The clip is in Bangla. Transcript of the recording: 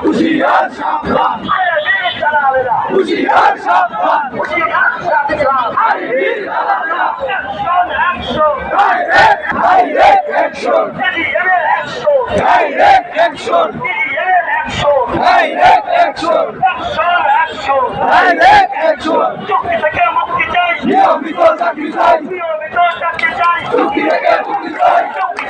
হুশিয়ার সাবধান, হুশিয়ার সাবধান, direct action, direct action, direct action, direct action. চুক্তি থেকে মুক্তি চাই, নিয়মিত চাকরি চাই, নিয়মিত চাকরি চাই, চুক্তি থেকে মুক্তি চাই, চুক্তি